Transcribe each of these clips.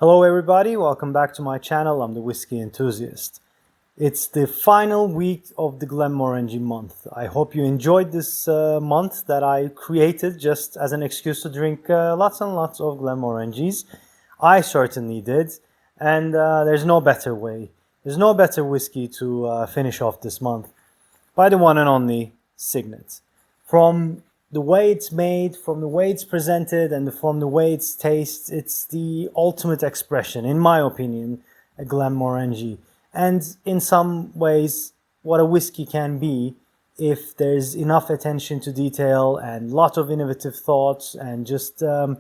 Hello everybody, welcome back to my channel. I'm the Whiskey Enthusiast. It's the final week of the Glenmorangie Month. I hope you enjoyed this month that I created just as an excuse to drink lots and lots of Glenmorangies. I certainly did, and there's no better way. There's no better whiskey to finish off this month by the one and only Signet. From the way it's made, from the way it's presented, and from the way it tastes, it's the ultimate expression, in my opinion, a Glenmorangie. And in some ways, what a whiskey can be if there's enough attention to detail and lot of innovative thoughts and just an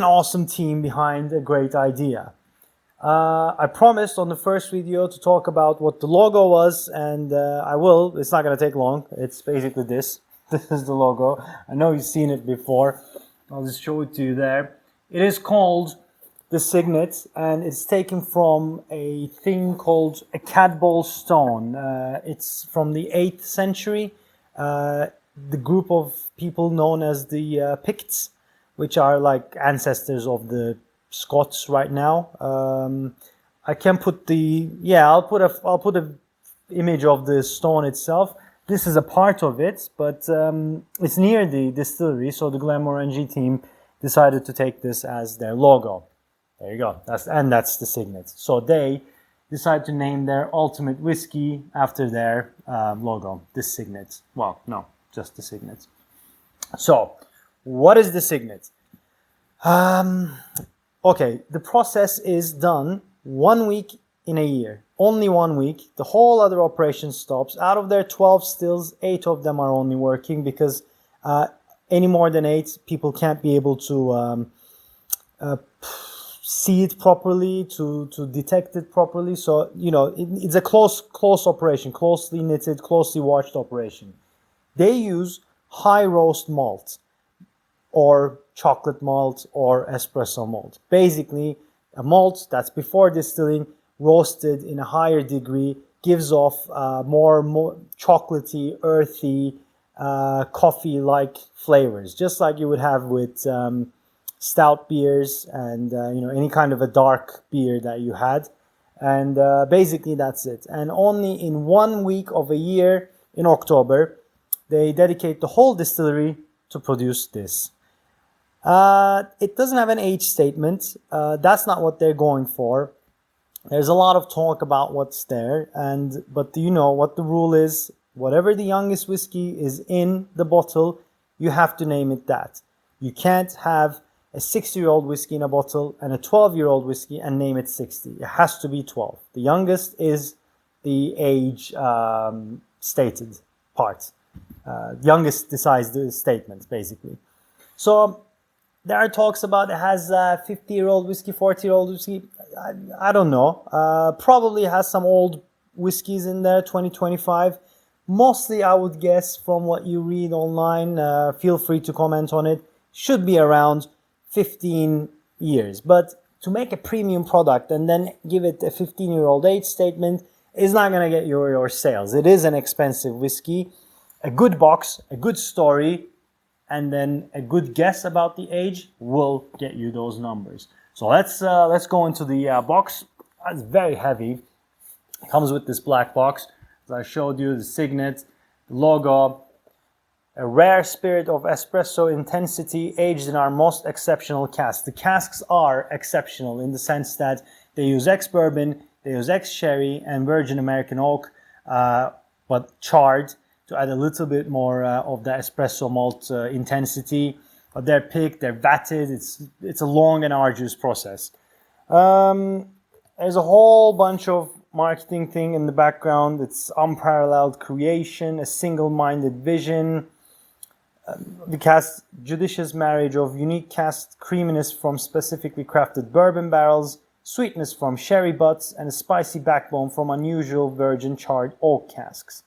awesome team behind a great idea. I promised on the first video to talk about what the logo was, and I will. It's not going to take long. It's basically this. This is the logo. I know you've seen it before. I'll just show it to you there. It is called the Signet, and it's taken from a thing called a Cadboll stone. It's from the 8th century. The group of people known as the Picts, which are like ancestors of the Scots right now. I can put the I'll put a image of the stone itself. This is a part of it, but it's near the distillery, so the Glenmorangie team decided to take this as their logo. There you go. That's the Signet. So they decided to name their ultimate whiskey after their logo, the Signet. Well, no, just the Signet. So, what is the Signet? Okay, the process is done 1 week in a year. Only 1 week. The whole other operation stops. Out of their 12 stills, 8 of them are only working because any more than 8, people can't be able to see it properly, to detect it properly. So, you know, it's a close operation, closely knitted, closely watched operation. They use high roast malt or chocolate malt or espresso malt. Basically, a malt that's before distilling, roasted in a higher degree, gives off more chocolatey, earthy, coffee-like flavors, just like you would have with stout beers and any kind of a dark beer that you had. And basically that's it. And only in 1 week of a year, in October, they dedicate the whole distillery to produce this. It doesn't have an age statement. That's not what they're going for. There's a lot of talk about what's there, but do you know what the rule is? Whatever the youngest whiskey is in the bottle, you have to name it that. You can't have a 60-year-old whiskey in a bottle and a 12-year-old whiskey and name it 60. It has to be 12. The youngest is the age stated part. Youngest decides the statement, basically. So there are talks about it has 50-year-old whiskey, 40-year-old whiskey. I don't know. Probably has some old whiskeys in there, 2025. Mostly, I would guess from what you read online, feel free to comment on it, should be around 15 years. But to make a premium product and then give it a 15-year-old age statement is not going to get your sales. It is an expensive whiskey. A good box, a good story, and then a good guess about the age will get you those numbers. So let's go into the box. It's very heavy. It comes with this black box. As I showed you, the Signet, the logo, a rare spirit of espresso intensity aged in our most exceptional casks. The casks are exceptional in the sense that they use ex-bourbon, they use ex-sherry and virgin American oak, but charred to add a little bit more of the espresso malt intensity. But they're picked, they're vatted. It's a long and arduous process. There's a whole bunch of marketing thing in the background. It's unparalleled creation, a single-minded vision. The cask judicious marriage of unique cask creaminess from specifically crafted bourbon barrels, sweetness from sherry butts, and a spicy backbone from unusual virgin charred oak casks.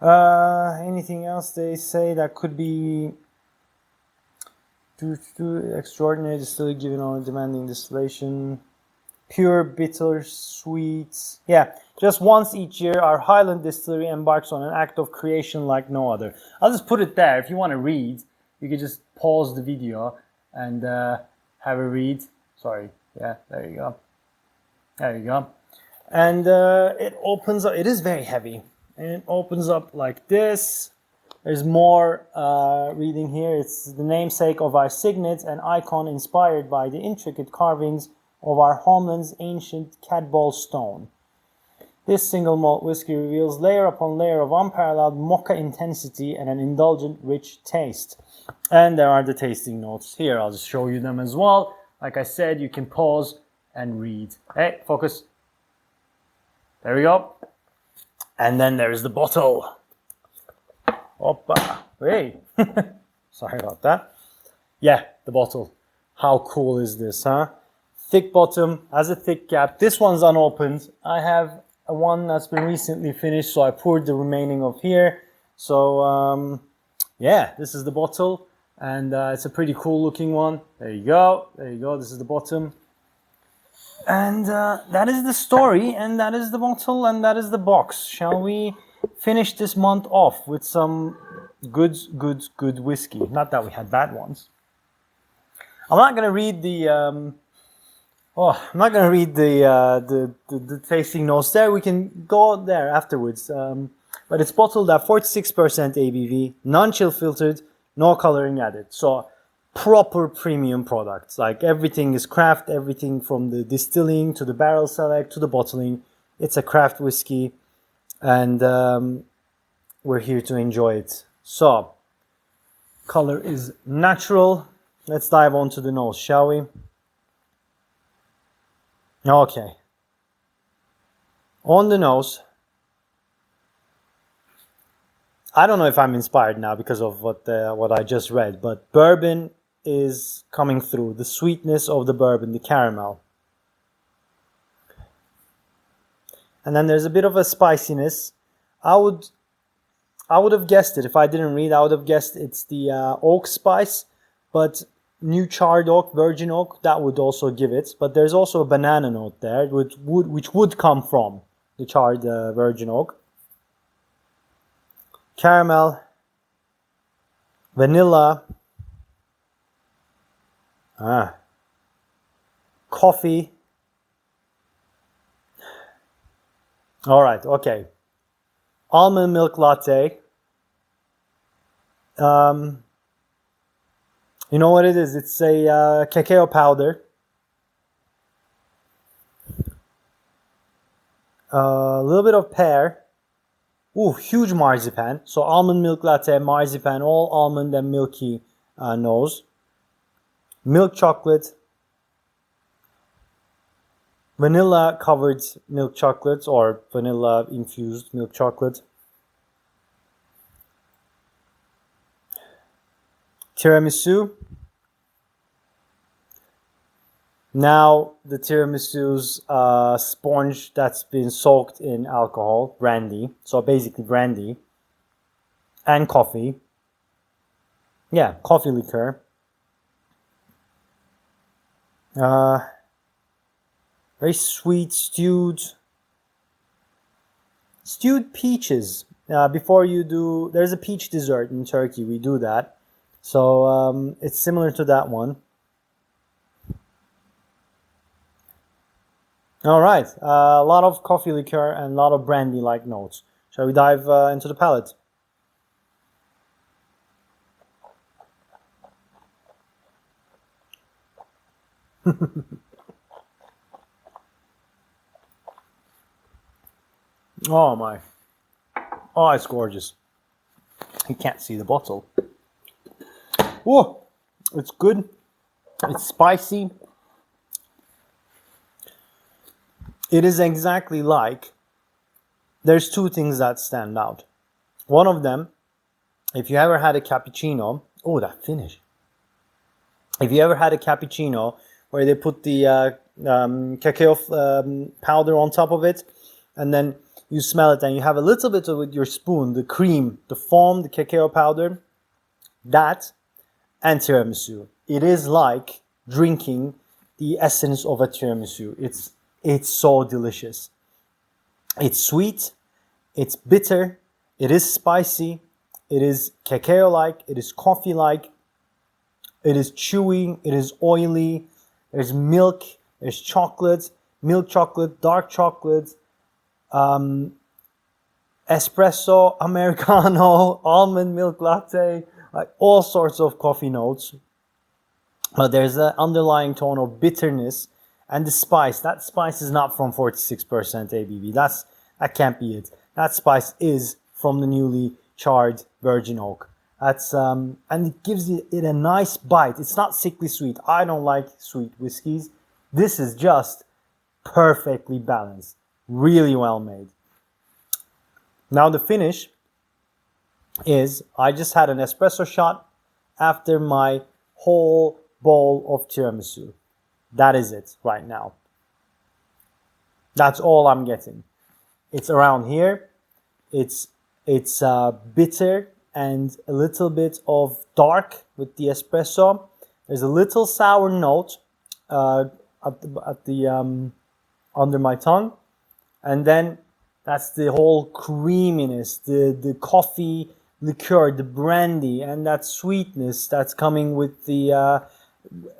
Anything else they say that could be extraordinary distillery given on demanding distillation, pure bitter sweets. Yeah, just once each year our Highland distillery embarks on an act of creation like no other. I'll just put it there. If you want to read, you can just pause the video and have a read. Sorry, Yeah, there you go. There you go. And it opens up. It is very heavy. And it opens up like this. There's more reading here. It's the namesake of our signet, an icon inspired by the intricate carvings of our homeland's ancient Cadball stone. This single malt whiskey reveals layer upon layer of unparalleled mocha intensity and an indulgent, rich taste. And there are the tasting notes here. I'll just show you them as well. Like I said, you can pause and read. Hey, focus. There we go. And then there's the bottle. Oppa. Hey. Sorry about that. Yeah, the bottle. How cool is this, huh? Thick bottom, has a thick cap. This one's unopened. I have one that's been recently finished, so I poured the remaining of here. So, yeah, this is the bottle. And it's a pretty cool looking one. There you go. There you go. This is the bottom. And that is the story, and that is the bottle, and that is the box. Shall we finish this month off with some good whiskey? Not that we had bad ones. I'm not gonna read the the tasting notes there. We can go there afterwards. But it's bottled at 46% ABV, non-chill filtered, no coloring added. So proper premium products. Like everything is craft, everything from the distilling to the barrel select to the bottling. It's a craft whiskey, and we're here to enjoy it. So, color is natural. Let's dive on to the nose, shall we? Okay. On the nose, I don't know if I'm inspired now because of what I just read, but bourbon is coming through. The sweetness of the bourbon, the caramel. And then there's a bit of a spiciness. I would have guessed it if I didn't read. I would have guessed it's the oak spice, but new charred oak, virgin oak, that would also give it. But there's also a banana note there, which would come from the charred virgin oak. Caramel, vanilla, coffee. All right, okay. Almond milk latte. You know what it is? It's a cacao powder. A little bit of pear. Ooh, huge marzipan. So almond milk latte, marzipan, all almond and milky nose. Milk chocolate. Vanilla covered milk chocolate or vanilla infused milk chocolate. Tiramisu. Now the tiramisu's sponge that's been soaked in alcohol, brandy. So basically brandy and coffee. Yeah, coffee liqueur. Very sweet stewed peaches. Before you do, there's a peach dessert in Turkey. We do that. So it's similar to that one. All right, a lot of coffee liqueur and a lot of brandy-like notes. Shall we dive into the palate? Oh my. Oh, it's gorgeous. You can't see the bottle. Whoa, it's good. It's spicy. It is exactly like, there's two things that stand out. One of them, if you ever had a cappuccino, oh, that finish. If you ever had a cappuccino where they put the cacao powder on top of it, and then you smell it and you have a little bit of with your spoon, the cream, the foam, the cacao powder, that and tiramisu. It is like drinking the essence of a tiramisu. It's so delicious. It's sweet, it's bitter, it is spicy, it is cacao-like, it is coffee-like, it is chewy, it is oily, there's milk, There's chocolate, milk chocolate, dark chocolate, espresso, americano, almond milk latte, like all sorts of coffee notes. But there's an underlying tone of bitterness, and the spice. That spice is not from 46% ABV. That can't be it. That spice is from the newly charred virgin oak. And it gives it a nice bite. It's not sickly sweet. I don't like sweet whiskeys. This is just perfectly balanced, really well made. Now the finish is, I just had an espresso shot after my whole bowl of tiramisu. That is it right now. That's all I'm getting. It's around here. It's bitter and a little bit of dark with the espresso. There's a little sour note under my tongue, and then that's the whole creaminess, the coffee liqueur, the brandy, and that sweetness that's coming with the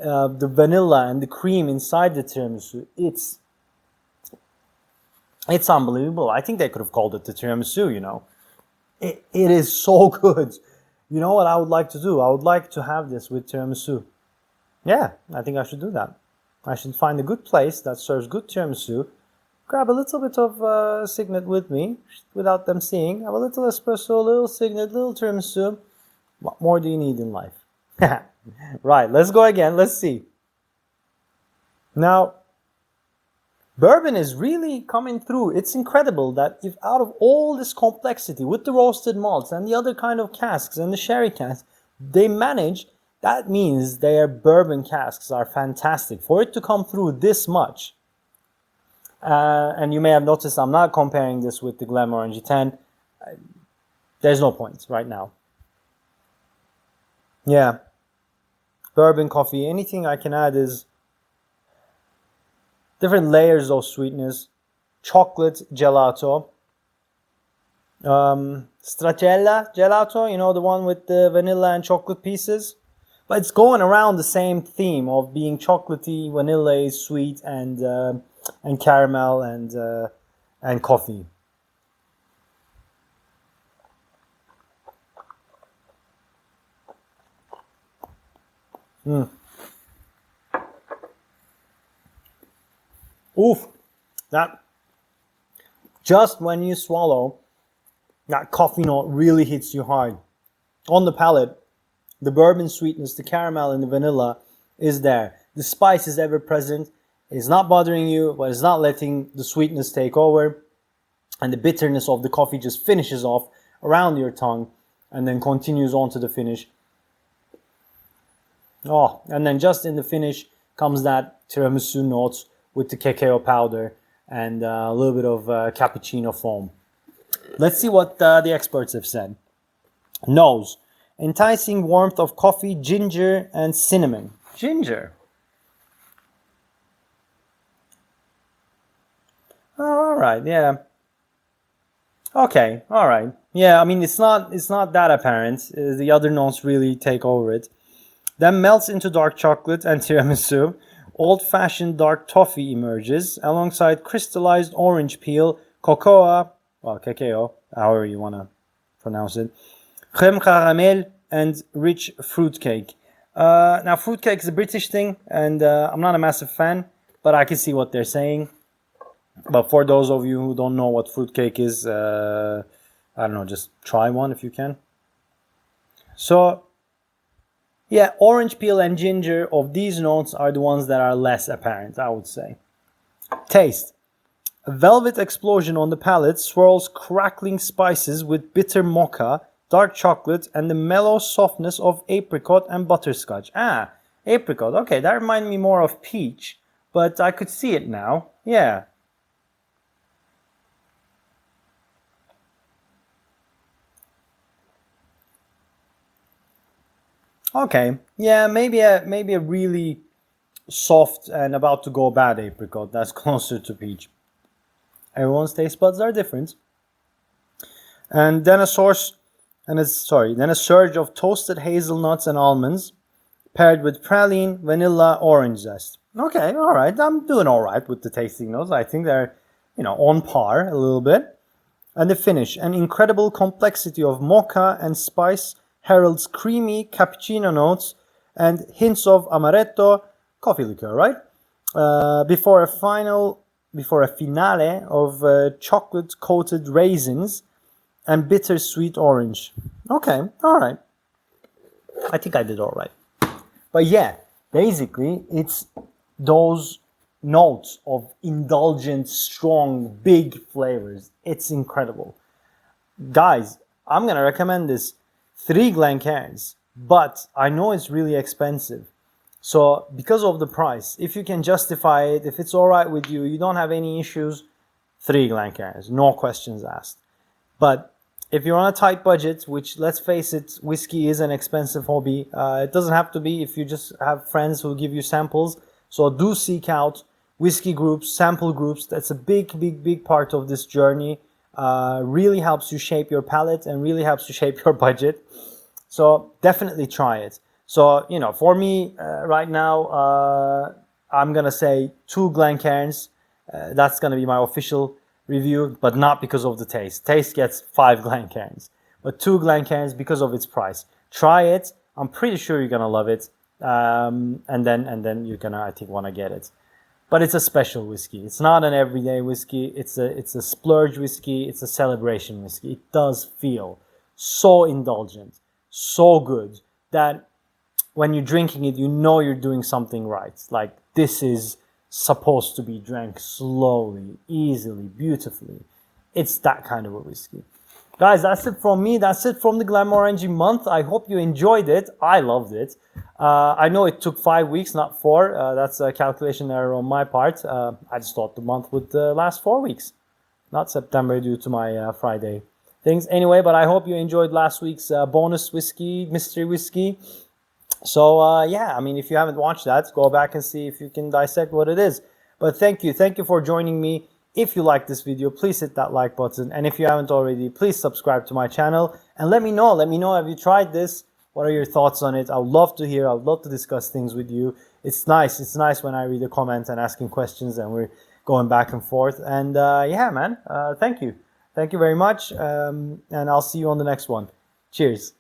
vanilla and the cream inside the tiramisu. It's unbelievable. I think they could have called it the tiramisu, you know. It is so good. You know what I would like to do? I would like to have this with tiramisu. Yeah, I think I should do that. I should find a good place that serves good tiramisu, grab a little bit of Signet with me without them seeing, have a little espresso, a little Signet, a little tiramisu. What more do you need in life? Right, let's go again. Let's see. Now, bourbon is really coming through. It's incredible that if out of all this complexity with the roasted malts and the other kind of casks and the sherry casks, they manage, that means their bourbon casks are fantastic. For it to come through this much, and you may have noticed I'm not comparing this with the Glenmorangie 10. There's no point right now. Yeah. Bourbon coffee, anything I can add is different layers of sweetness, chocolate gelato, stracciatella gelato, you know, the one with the vanilla and chocolate pieces. But it's going around the same theme of being chocolatey, vanilla, sweet, and caramel and coffee. Oof, that just when you swallow, that coffee note really hits you hard. On the palate, the bourbon sweetness, the caramel and the vanilla is there. The spice is ever present. It's not bothering you, but it's not letting the sweetness take over. And the bitterness of the coffee just finishes off around your tongue and then continues on to the finish. Oh, and then just in the finish comes that tiramisu notes with the cacao powder and a little bit of cappuccino foam. Let's see what the experts have said. Nose. Enticing warmth of coffee, ginger, and cinnamon. Ginger. Oh, all right, yeah. Okay, all right. Yeah, I mean, it's not that apparent. The other notes really take over it. Then melts into dark chocolate and tiramisu. Old-fashioned dark toffee emerges alongside crystallized orange peel, cocoa, well, cacao, however you want to pronounce it, crème caramel, and rich fruitcake. Now, fruitcake is a British thing, and I'm not a massive fan, but I can see what they're saying. But for those of you who don't know what fruitcake is, I don't know, just try one if you can. So, yeah, orange peel and ginger of these notes are the ones that are less apparent, I would say. Taste. A velvet explosion on the palate swirls crackling spices with bitter mocha, dark chocolate, and the mellow softness of apricot and butterscotch. Ah, apricot. Okay, that reminded me more of peach, but I could see it now. Yeah. Okay, yeah, maybe a really soft and about to go bad apricot that's closer to peach. Everyone's taste buds are different. And then a surge of toasted hazelnuts and almonds, paired with praline, vanilla, orange zest. Okay, all right. I'm doing all right with the tasting notes. I think they're, on par a little bit. And the finish, an incredible complexity of mocha and spice heralds creamy cappuccino notes and hints of amaretto, coffee liqueur, right? Before a finale of chocolate-coated raisins and bittersweet orange. Okay, all right. I think I did all right. But yeah, basically, it's those notes of indulgent, strong, big flavors. It's incredible. Guys, I'm going to recommend this 3 Glencairns, but I know it's really expensive. So because of the price, if you can justify it, if it's all right with you, you don't have any issues, 3 Glencairns, no questions asked. But if you're on a tight budget, which let's face it, whiskey is an expensive hobby. It doesn't have to be if you just have friends who give you samples. So do seek out whiskey groups, sample groups. That's a big, big, big part of this journey. Really helps you shape your palate and really helps you shape your budget. So definitely try it. So, for me right now, I'm going to say 2 Glencairns. That's going to be my official review, but not because of the taste. Taste gets 5 Glencairns, but 2 Glencairns because of its price. Try it. I'm pretty sure you're going to love it. And then you're going to, I think, want to get it. But it's a special whiskey. It's not an everyday whiskey. It's a splurge whiskey. It's a celebration whiskey. It does feel so indulgent, so good that when you're drinking it, you're doing something right. Like, this is supposed to be drank slowly, easily, beautifully. It's that kind of a whiskey. Guys, that's it from me. That's it from the Glenmorangie Month. I hope you enjoyed it. I loved it. I know it took 5 weeks, not 4. That's a calculation error on my part. I just thought the month would last 4 weeks, not September due to my Friday things. Anyway, but I hope you enjoyed last week's bonus whiskey, mystery whiskey. So, yeah, I mean, if you haven't watched that, go back and see if you can dissect what it is. But thank you. Thank you for joining me. If you like this video, please hit that like button. And if you haven't already, please subscribe to my channel. And let me know. Let me know, have you tried this? What are your thoughts on it? I would love to hear. I would love to discuss things with you. It's nice. It's nice when I read a comment and asking questions and we're going back and forth. And yeah, man, thank you. Thank you very much. And I'll see you on the next one. Cheers.